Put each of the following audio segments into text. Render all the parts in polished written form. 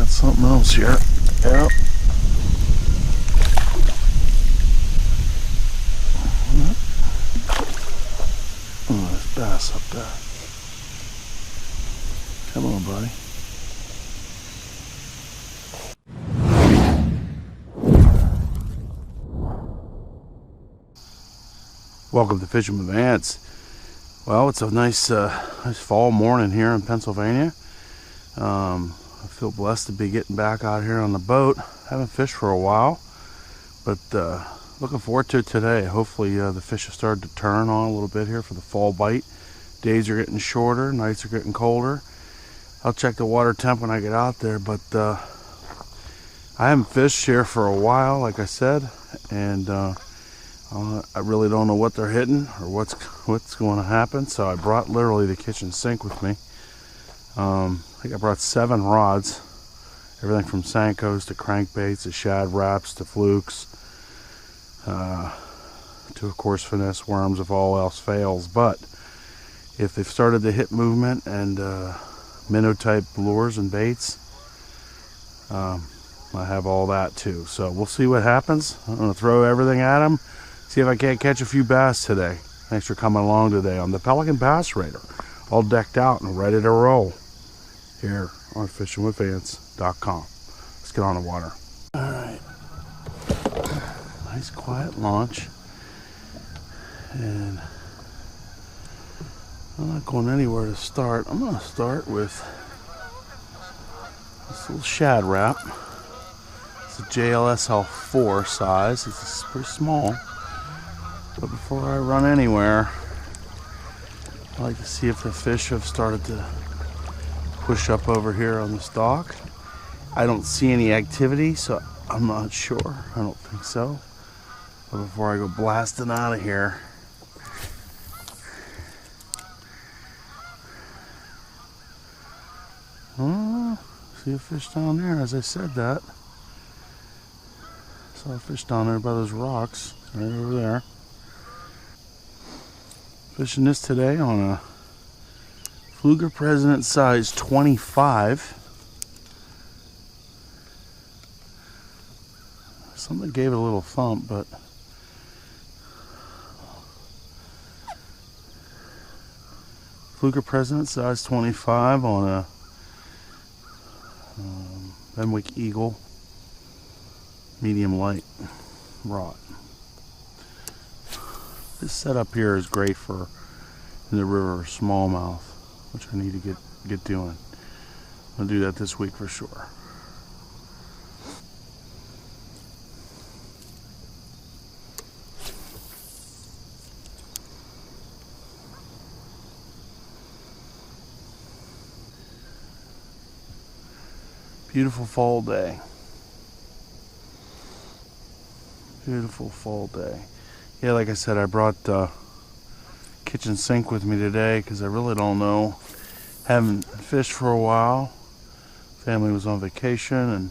got something else here. Yep. Oh, there's bass up there. Come on, buddy. Welcome to Fishing with Vance. Well, it's a nice fall morning here in Pennsylvania. I feel blessed to be getting back out here on the boat. Haven't fished for a while, but looking forward to it today. Hopefully the fish have started to turn on a little bit here for the fall bite. Days are getting shorter, nights are getting colder. I'll check the water temp when I get out there, but I haven't fished here for a while, like I said, and I really don't know what they're hitting or what's going to happen. So I brought literally the kitchen sink with me. I think I brought 7 rods, everything from Senkos to crankbaits to shad wraps to flukes, to of course finesse worms if all else fails. But if they've started to hit movement and minnow type lures and baits, I have all that too. So we'll see what happens. I'm going to throw everything at them. See if I can't catch a few bass today. Thanks for coming along today on the Pelican Bass Raider. All decked out and ready to roll here on fishingwithvance.com. Let's get on the water. Alright. Nice quiet launch. And I'm not going anywhere to start. I'm going to start with this little shad wrap. It's a JLSL 4 size. It's pretty small. But before I run anywhere, I like to see if the fish have started to push up over here on this dock. I don't see any activity, so I'm not sure. I don't think so. But before I go blasting out of here, see a fish down there. As I said that, saw a fish down there by those rocks right over there. Fishing this today on a Fluger President size 25. Something gave it a little thump, but Fluger President size 25 on a Benwick Eagle medium light rod. This setup here is great for in the river smallmouth, which I need to get doing. I'll do that this week for sure. Beautiful fall day. Beautiful fall day. Yeah, like I said, I brought the kitchen sink with me today because I really don't know. Haven't fished for a while. Family was on vacation,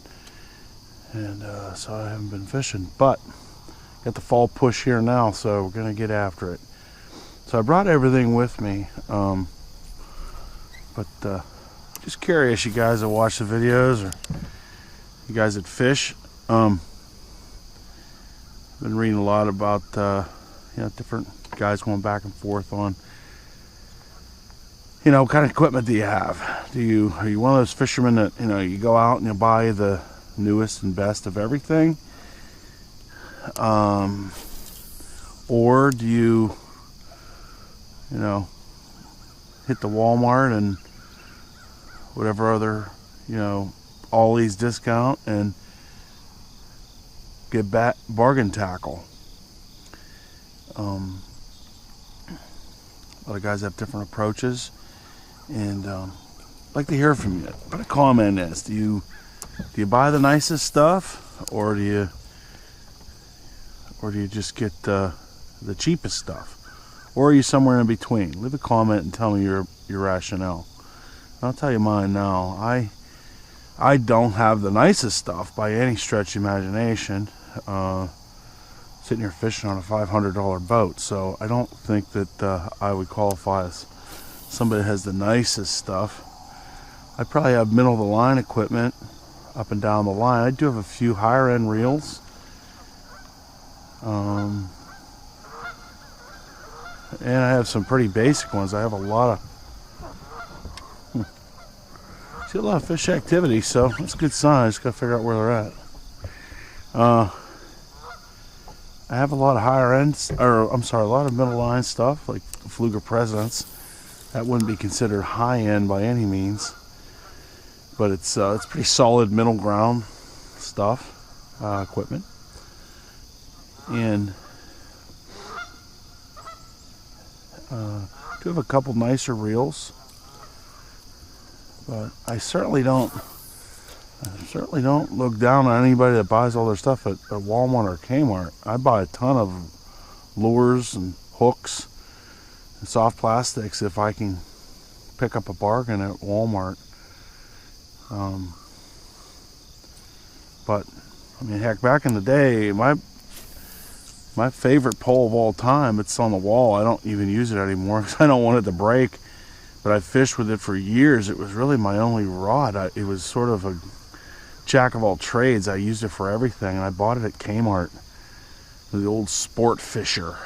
and so I haven't been fishing. But got the fall push here now, so we're gonna get after it. So I brought everything with me. But just curious, you guys that watch the videos, or you guys that fish. Been reading a lot about different guys going back and forth on what kind of equipment do you have. Are you one of those fishermen that you go out and you buy the newest and best of everything, or do you hit the Walmart and whatever other Ollie's discount and get bargain tackle? A lot of guys have different approaches, and I'd like to hear from you. Put a comment in this. Do you buy the nicest stuff, or do you just get the cheapest stuff, or are you somewhere in between? Leave a comment and tell me your rationale. I'll tell you mine now. I don't have the nicest stuff by any stretch of imagination. Sitting here fishing on a $500 boat, so I don't think that I would qualify as somebody that has the nicest stuff. I probably have middle of the line equipment, up and down the line. I do have a few higher end reels. And I have some pretty basic ones. I have a lot of fish activity, so that's a good sign. I just gotta figure out where they're at. I have a lot of higher end, or I'm sorry, a lot of middle line stuff like Fluger Presidents. That wouldn't be considered high end by any means, but it's pretty solid middle ground stuff, equipment. And do have a couple nicer reels, but I certainly don't look down on anybody that buys all their stuff at Walmart or Kmart. I buy a ton of lures and hooks and soft plastics if I can pick up a bargain at Walmart. But I mean, heck, back in the day, my favorite pole of all time, it's on the wall. I don't even use it anymore because I don't want it to break. But I fished with it for years. It was really my only rod. It was sort of a jack of all trades. I used it for everything. And I bought it at Kmart, the old Sport Fisher.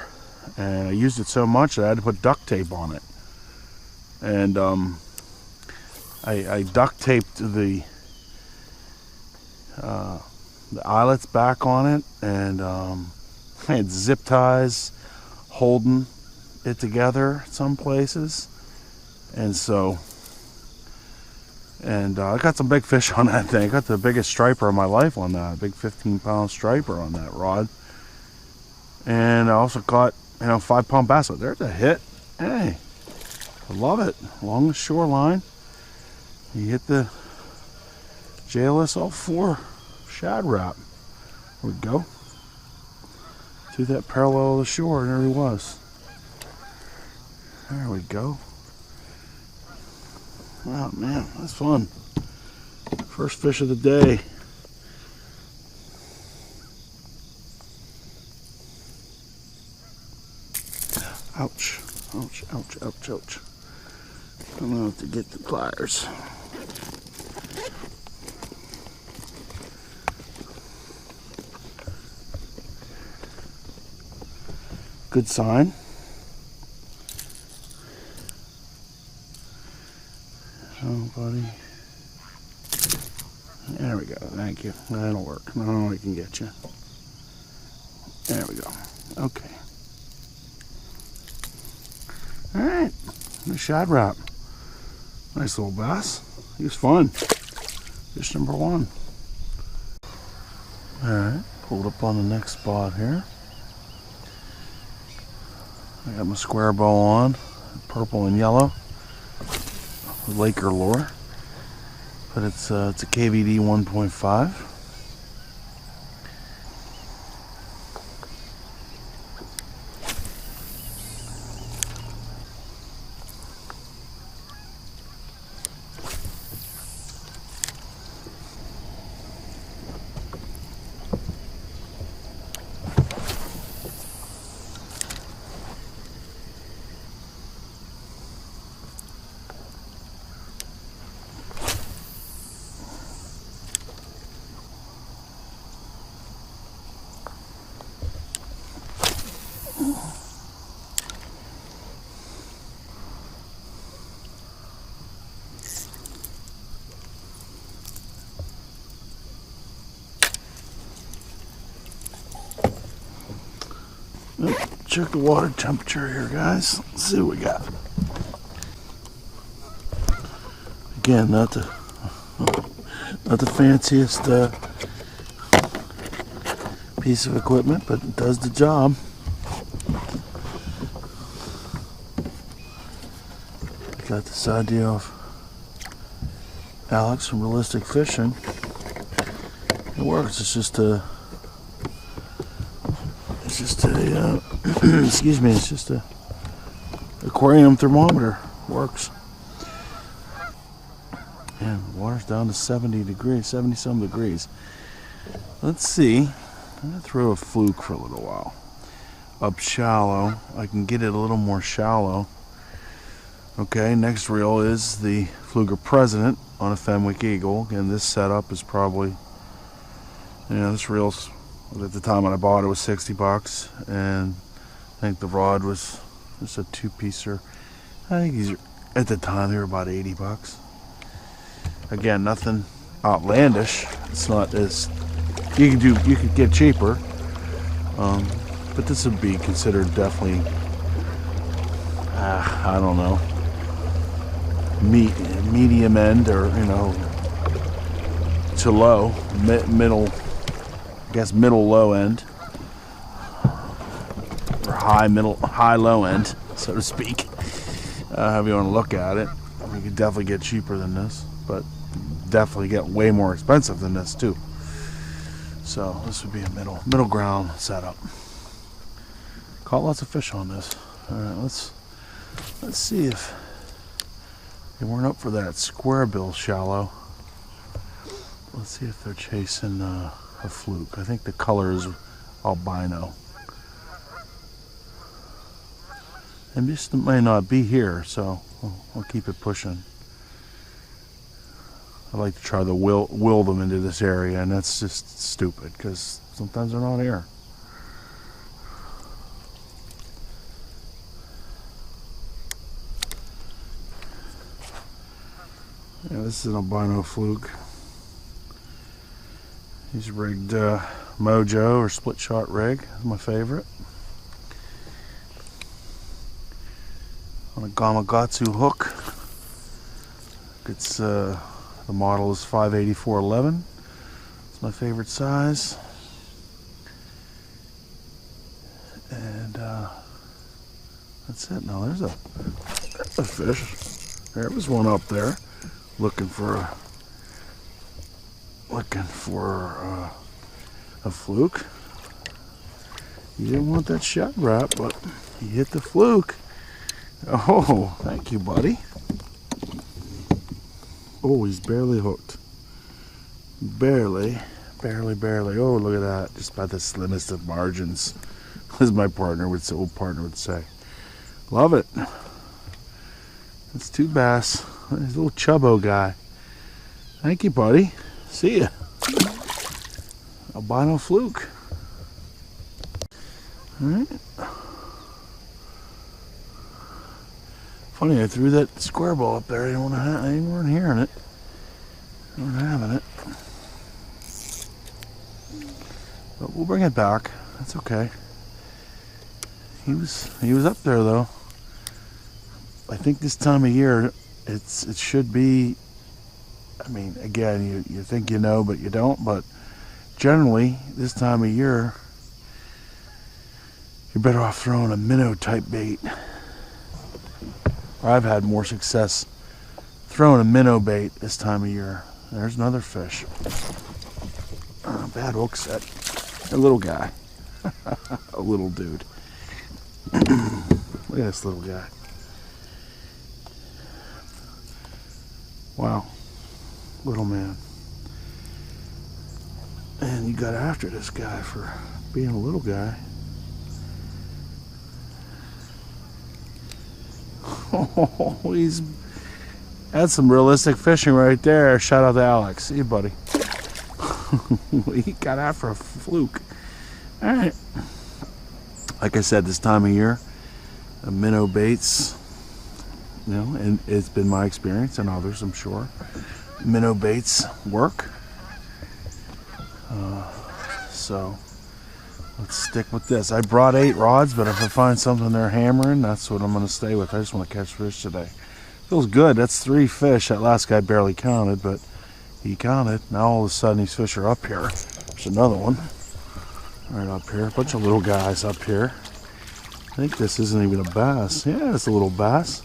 And I used it so much that I had to put duct tape on it. And I duct taped the eyelets back on it, and I had zip ties holding it together some places, and I got some big fish on that thing. I got the biggest striper of my life on that, big 15-pound striper on that rod. And I also caught 5-pound bass. There's a hit. Hey, I love it. Along the shoreline, you hit the JLS 04 shad wrap. There we go. To that parallel of the shore, and there he was. There we go. Oh man, that's fun. First fish of the day. Ouch, ouch, ouch, ouch, ouch. I'm gonna have to get the pliers. Good sign. Oh, buddy. There we go. Thank you. That'll work. No, I can get you. There we go. Okay. All right. The shad wrap. Nice little bass. He was fun. Fish number 1. All right. Pulled up on the next spot here. I got my square bow on, purple and yellow, Laker lure, but it's a KVD 1.5. Check the water temperature here, guys. Let's see what we got. Again, not the fanciest piece of equipment, but it does the job. Got this idea of Alex from Realistic Fishing. It works. It's just a excuse me, it's just a aquarium thermometer. Works. And the water's down to 70 some degrees. Let's see. I'm gonna throw a fluke for a little while. Up shallow. I can get it a little more shallow. Okay, next reel is the Fluger President on a Fenwick Eagle. Again, this setup is probably, this reel's, at the time when I bought it was 60 bucks, and I think the rod was just a two-piecer. I think these are, at the time, they were about 80 bucks. Again, nothing outlandish. It's not as, you could get cheaper, but this would be considered definitely, I don't know, medium end, or to low, middle, I guess middle low end, or high low end, so to speak. However you want to look at it, you could definitely get cheaper than this, but definitely get way more expensive than this too. So this would be a middle ground setup. Caught lots of fish on this. All right, let's see if they weren't up for that square bill shallow. Let's see if they're chasing a fluke. I think the color is albino. And this may not be here, so I'll keep it pushing. I like to try to will them into this area, and that's just stupid because sometimes they're not here. Yeah, this is an albino fluke. He's rigged Mojo or split shot rig, my favorite. On a Gamakatsu hook. It's the model is 58411. It's my favorite size. And that's it. Now there's a fish. There was one up there looking for a fluke. You didn't want that shad wrap, but you hit the fluke. Oh, thank you, buddy. Oh, he's barely hooked. Barely. Oh, look at that. Just by the slimmest of margins, as my old partner would say. Love it. That's two bass. He's a little chubbo guy. Thank you, buddy. See ya. Albino fluke. Alright. Funny, I threw that square ball up there. They weren't hearing it. They weren't having it. But we'll bring it back. That's okay. He was up there though. I think this time of year it should be, I mean, again, you think you know, but you don't. But generally, this time of year, you're better off throwing a minnow type bait. I've had more success throwing a minnow bait this time of year. There's another fish. Bad hook set. A little guy. A little dude. Look at this little guy. Wow. Little man. And you got after this guy for being a little guy. Oh, that's some realistic fishing right there. Shout out to Alex. See you, buddy. He got after a fluke. All right. Like I said, this time of year, minnow baits, and it's been my experience, and others, I'm sure, minnow baits work. So let's stick with this. I brought 8 rods, but if I find something they're hammering, that's what I'm going to stay with. I just want to catch fish today. Feels good. That's 3 fish. That last guy barely counted, but he counted. Now all of a sudden these fish are up here. There's another one right up here. A bunch of little guys up here. I think this isn't even a bass. Yeah, it's a little bass.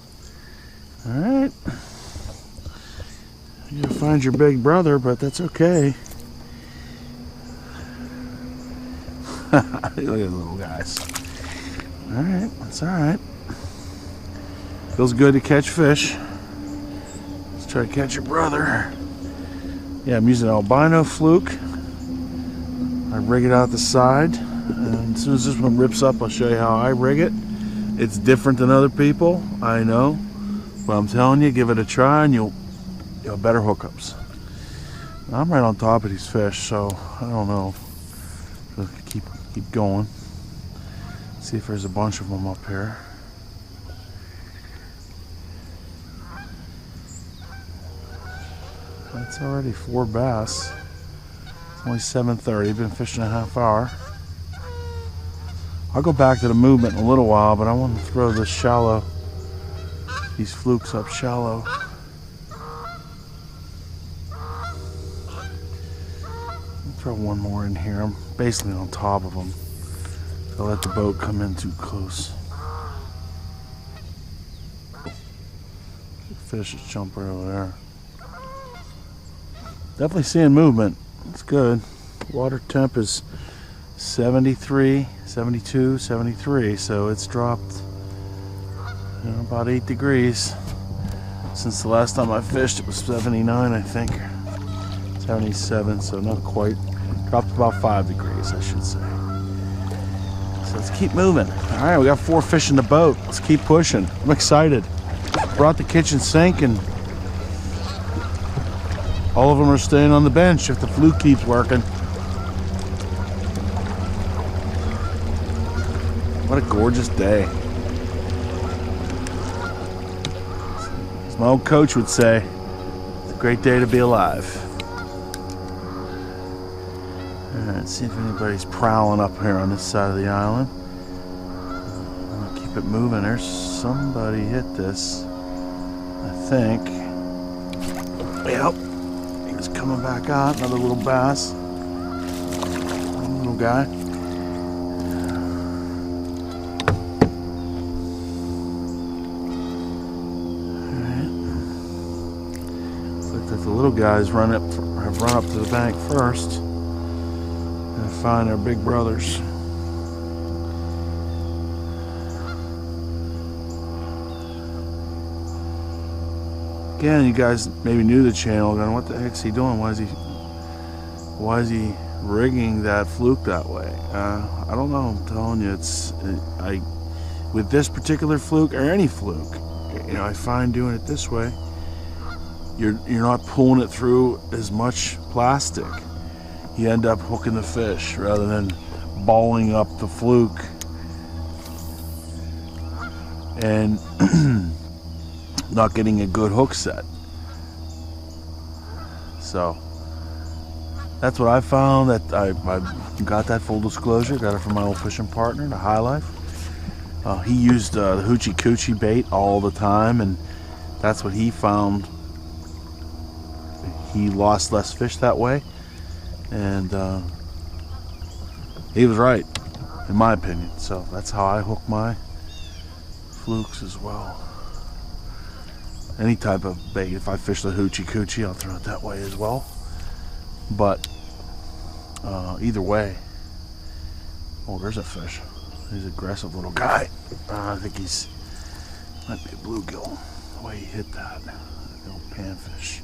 All right. You gotta find your big brother, but that's okay. Look at the little guys. Alright, that's alright. Feels good to catch fish. Let's try to catch your brother. Yeah, I'm using an albino fluke. I rig it out the side. And as soon as this one rips up, I'll show you how I rig it. It's different than other people, I know. But I'm telling you, give it a try and you'll better hookups. I'm right on top of these fish, so I don't know. Just keep going. See if there's a bunch of them up here. That's already 4 bass. It's only 7:30. Been fishing a half hour. I'll go back to the movement in a little while, but I want to throw this shallow, these flukes up shallow. I'll throw one more in here. I'm basically on top of them. I'll let the boat come in too close. The fish is jumping over there. Definitely seeing movement. It's good. Water temp is 73, 72, 73, so it's dropped about 8 degrees. Since the last time I fished, it was 79, I think. 77, so not quite. Dropped about 5 degrees, I should say. So let's keep moving. All right, we got 4 fish in the boat. Let's keep pushing. I'm excited. Brought the kitchen sink, and all of them are staying on the bench if the fluke keeps working. What a gorgeous day. As my old coach would say, it's a great day to be alive. Alright, see if anybody's prowling up here on this side of the island. I'm gonna keep it moving. There's somebody hit this, I think. Yep, he was coming back out. Another little bass. Little guy. The little guys have run up to the bank first and find their big brothers. Again, you guys maybe new to the channel, going, what the heck's he doing? Why is he rigging that fluke that way? I don't know. I'm telling you, with this particular fluke or any fluke, I find doing it this way. You're not pulling it through as much plastic. You end up hooking the fish rather than balling up the fluke and not getting a good hook set. So that's what I found. That I got that, full disclosure, got it from my old fishing partner, the High Life. He used the hoochie coochie bait all the time, and that's what he found. He lost less fish that way, and he was right, in my opinion. So that's how I hook my flukes as well. Any type of bait, if I fish the hoochie coochie, I'll throw it that way as well. But either way, oh, there's a fish. He's an aggressive little guy. I think might be a bluegill. The way he hit that little panfish.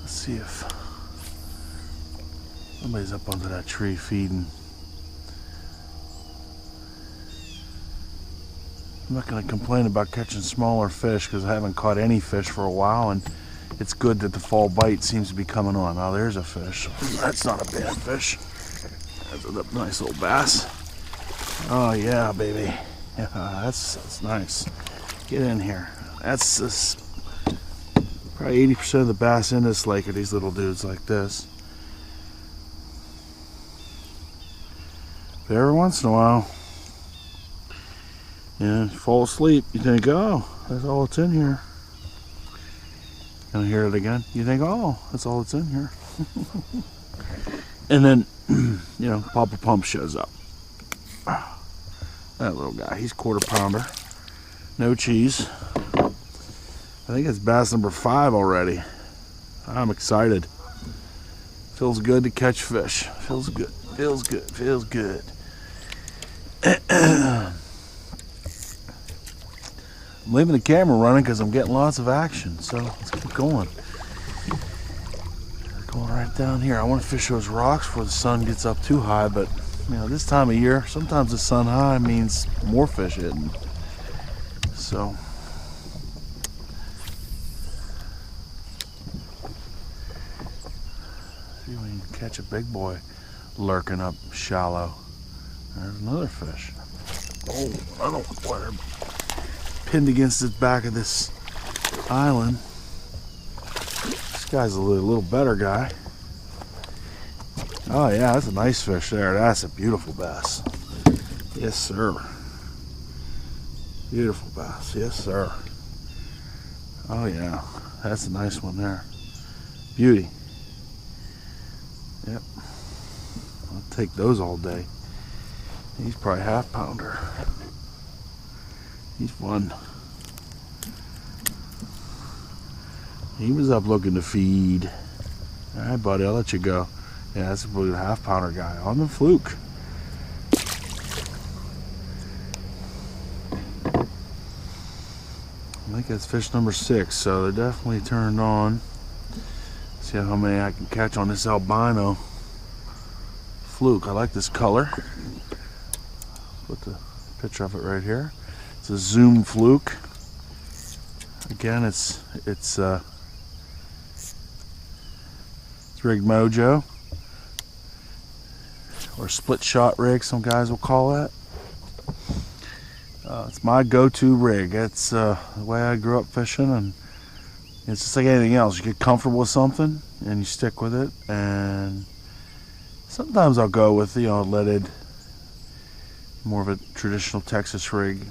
Let's see if somebody's up under that tree feeding. I'm not going to complain about catching smaller fish because I haven't caught any fish for a while, and it's good that the fall bite seems to be coming on. Now there's a fish. That's not a bad fish. That's a nice little bass. Oh yeah, baby. Yeah, that's nice. Get in here. That's probably 80% of the bass in this lake are these little dudes like this. But every once in a while, you fall asleep, you think, oh, that's all that's in here. And hear it again, you think, oh, that's all that's in here. And then, Papa Pump shows up. That little guy, he's quarter pounder. No cheese. I think it's bass number 5 already. I'm excited. Feels good to catch fish. Feels good. Feels good. Feels good. I'm leaving the camera running because I'm getting lots of action. So let's keep going. Going right down here. I want to fish those rocks before the sun gets up too high, but this time of year, sometimes the sun high means more fish hitting. So See if we can catch a big boy lurking up shallow. There's another fish. Oh, another one. Pinned against the back of this island. This guy's a little better guy. Oh yeah, that's a nice fish there. That's a beautiful bass. Yes, sir. Beautiful bass. Yes, sir. Oh yeah, that's a nice one there. Beauty. Yep. I'll take those all day. He's probably half pounder. He's fun. He was up looking to feed. All right, buddy, I'll let you go. Yeah, that's a half pounder guy on the fluke. I think that's fish number 6, so they're definitely turned on. See how many I can catch on this albino fluke. I like this color. Put the picture of it right here. It's a zoom fluke. Again, it's rig mojo, or split shot rig, some guys will call that. It's my go-to rig. It's the way I grew up fishing, and it's just like anything else. You get comfortable with something and you stick with it. And sometimes I'll go with, leaded, more of a traditional Texas rig,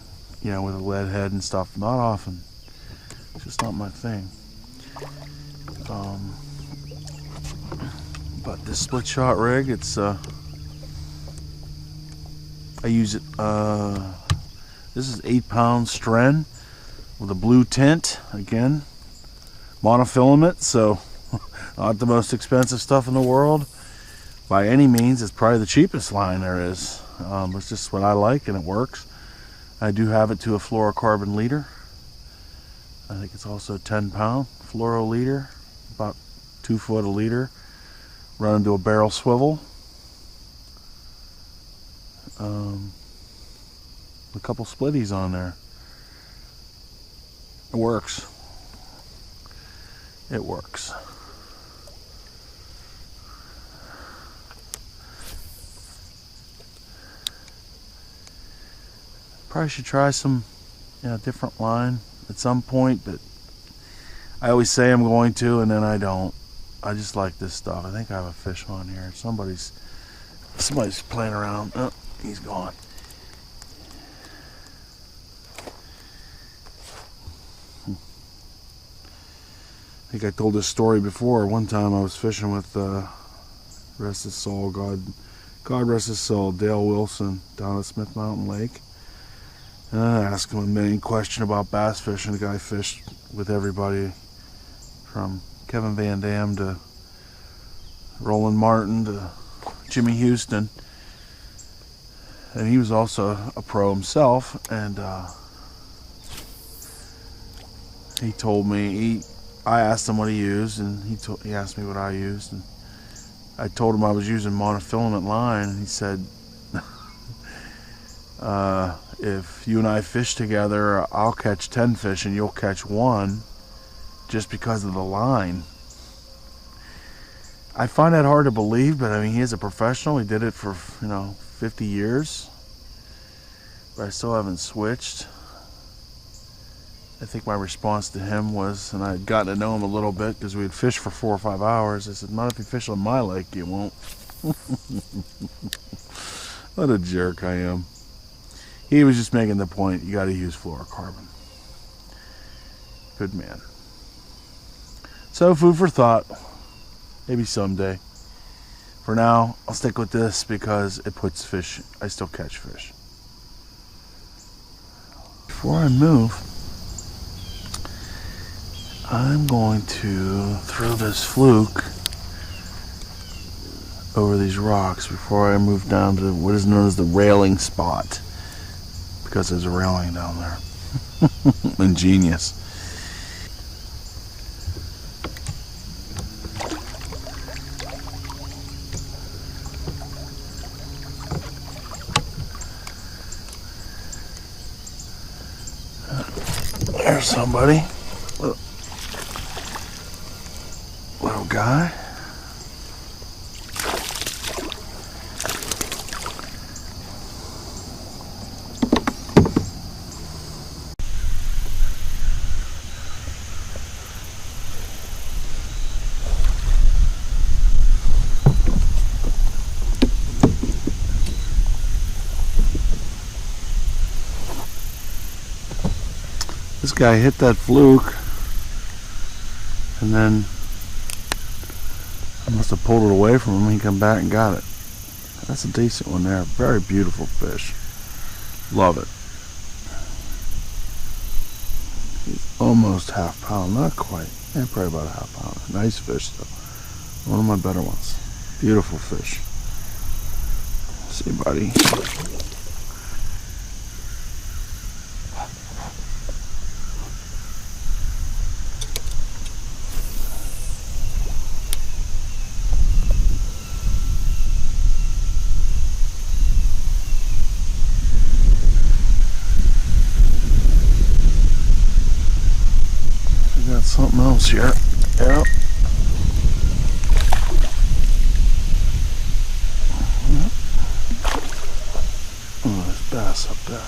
with a lead head and stuff. Not often. It's just not my thing. But this split shot rig, it's I use it. This is 8-pound Stren with a blue tint. Again, monofilament, so not the most expensive stuff in the world by any means. It's probably the cheapest line there is. It's just what I like, and it works. I do have it to a fluorocarbon leader. I think it's also 10-pound fluoro leader, about 2 foot a leader, run into a barrel swivel. A couple splitties on there. It works. It works. Probably should try some different line at some point, but I always say I'm going to, and then I don't. I just like this stuff. I think I have a fish on here. Somebody's playing around. Oh, he's gone. I think I told this story before. One time I was fishing with rest his soul, God rest his soul, Dale Wilson down at Smith Mountain Lake. And I asked him a million questions about bass fishing. The guy fished with everybody from Kevin Van Dam to Roland Martin to Jimmy Houston. And he was also a pro himself. And he told me, I asked him what he used, and he asked me what I used, and I told him I was using monofilament line, and he said, if you and I fish together, I'll catch 10 fish and you'll catch 1 just because of the line. I find that hard to believe, but I mean, he is a professional. He did it for 50 years, but I still haven't switched. I think my response to him was, and I had gotten to know him a little bit because we had fished for 4 or 5 hours. I said, not if you fish on my lake, you won't. What a jerk I am. He was just making the point, you got to use fluorocarbon. Good man. So, food for thought. Maybe someday. For now, I'll stick with this because it puts fish, I still catch fish. Before I move, I'm going to throw this fluke over these rocks before I move down to what is known as the railing spot, because there's a railing down there. Ingenious. There's somebody. Little guy. guy hit that fluke, and then I must have pulled it away from him. He come back and got it. That's a decent one there. Very beautiful fish. Love it. He's almost half pound, not quite. Yeah, probably about a half pound. Nice fish though. One of my better ones. Beautiful fish. See, buddy. Got something else here. Yep. Oh, there's bass up there.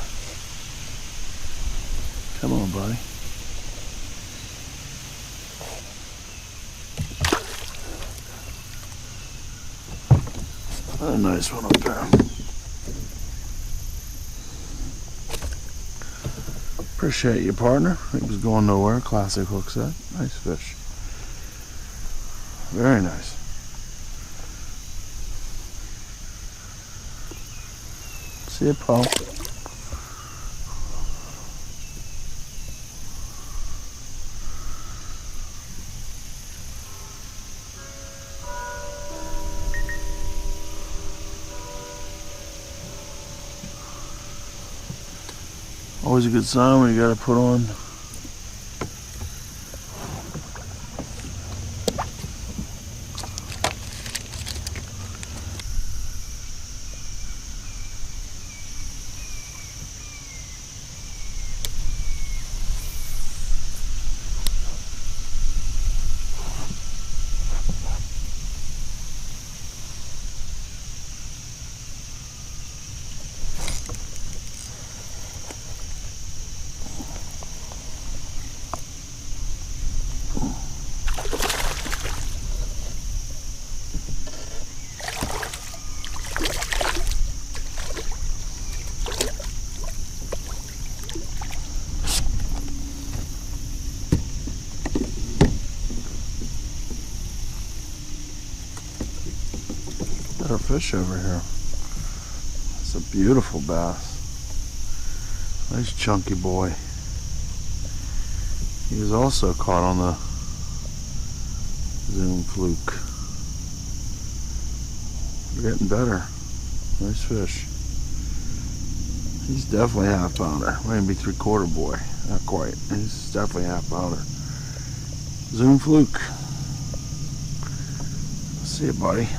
Come on, buddy. A nice one up there. Appreciate you, partner. It was going nowhere. Classic hook set. Nice fish. Very nice. See you, Paul. Always a good sign when you got to put on better fish over here. It's a beautiful bass. Nice chunky boy. He was also caught on the Zoom fluke. We're getting better. Nice fish. He's definitely a half pounder. Maybe 3/4 boy. Not quite. He's definitely a half pounder. Zoom fluke. See you, buddy.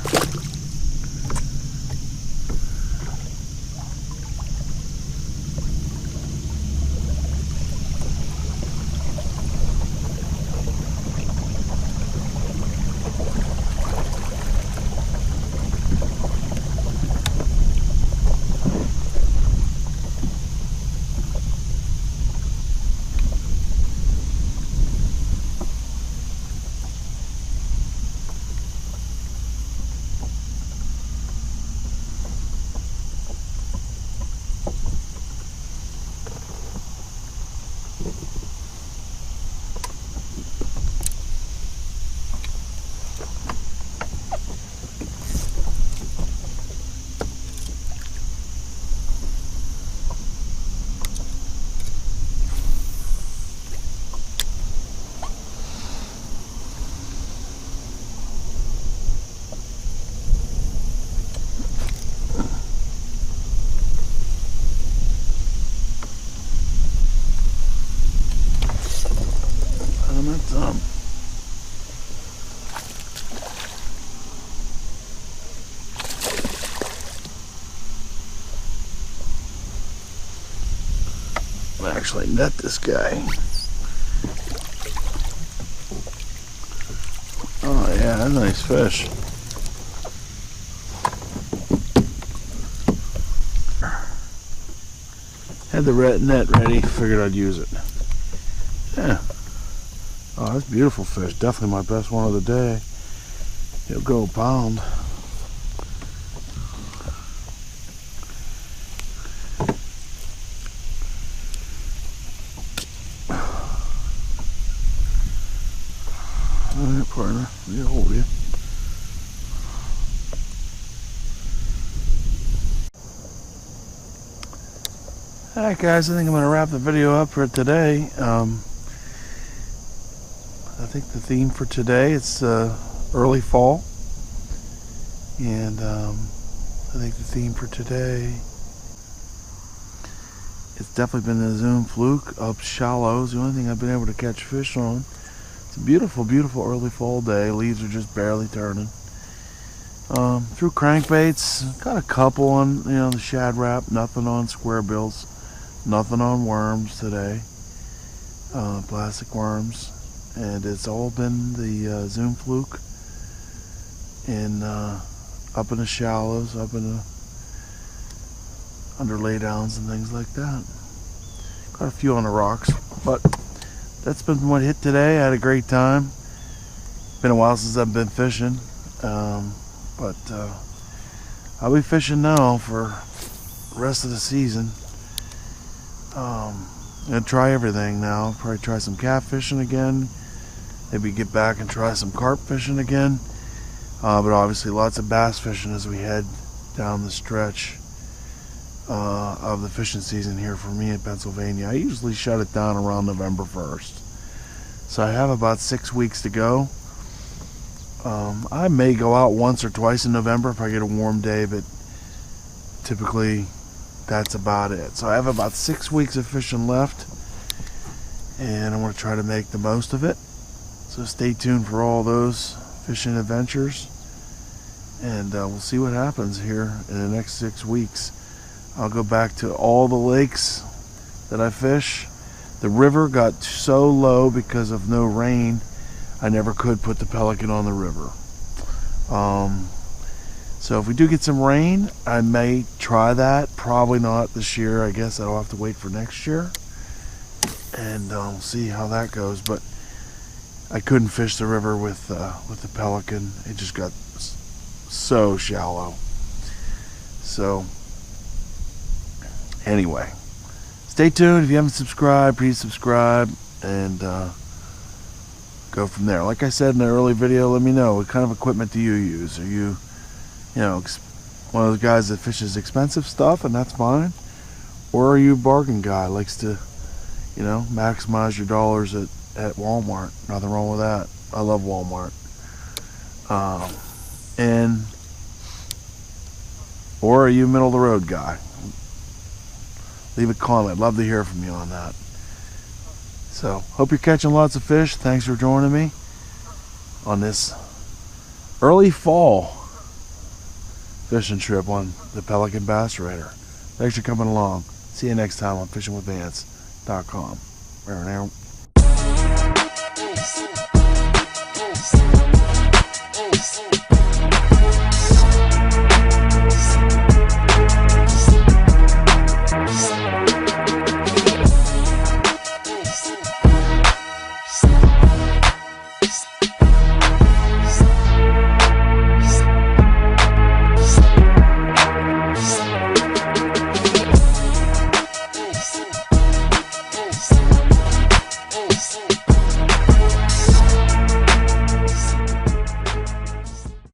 Actually net this guy. Oh yeah, that's a nice fish. Had the red net ready, figured I'd use it. Yeah. Oh, that's a beautiful fish. Definitely my best one of the day. He'll go a pound. partner. Let me hold you. Alright guys, I think I'm going to wrap the video up for today. I think the theme for today is early fall. And I think the theme for today, it's definitely been the Zoom fluke up shallows. The only thing I've been able to catch fish on. It's a beautiful, beautiful early fall day. Leaves are just barely turning. Threw crankbaits, got a couple on, the shad wrap, nothing on square bills, nothing on worms today, plastic worms, and it's all been the Zoom fluke and up in the shallows, up in the under laydowns and things like that. Got a few on the rocks, but that's been what hit today. I had a great time. Been a while since I've been fishing, but I'll be fishing now for the rest of the season. Gonna try everything now. Probably try some catfishing again. Maybe get back and try some carp fishing again. But obviously lots of bass fishing as we head down the stretch of the fishing season here for me in Pennsylvania. I usually shut it down around November 1st. So I have about 6 weeks to go. I may go out once or twice in November if I get a warm day, but typically that's about it. So I have about 6 weeks of fishing left, and I'm going to try to make the most of it. So stay tuned for all those fishing adventures, and we'll see what happens here in the next 6 weeks. I'll go back to all the lakes that I fish. The river got so low because of no rain, I never could put the Pelican on the river. So if we do get some rain, I may try that. Probably not this year. I guess I'll have to wait for next year, and see how that goes. But I couldn't fish the river with the Pelican. It just got so shallow. So anyway, stay tuned. If you haven't subscribed, please subscribe, and go from there. Like I said in the early video, let me know what kind of equipment do you use. Are you, one of those guys that fishes expensive stuff, and that's fine? Or are you a bargain guy, likes to, maximize your dollars at Walmart? Nothing wrong with that. I love Walmart. Or are you a middle of the road guy? Leave a comment. Love to hear from you on that. So, hope you're catching lots of fish. Thanks for joining me on this early fall fishing trip on the Pelican Bass Raider. Thanks for coming along. See you next time on fishingwithvance.com.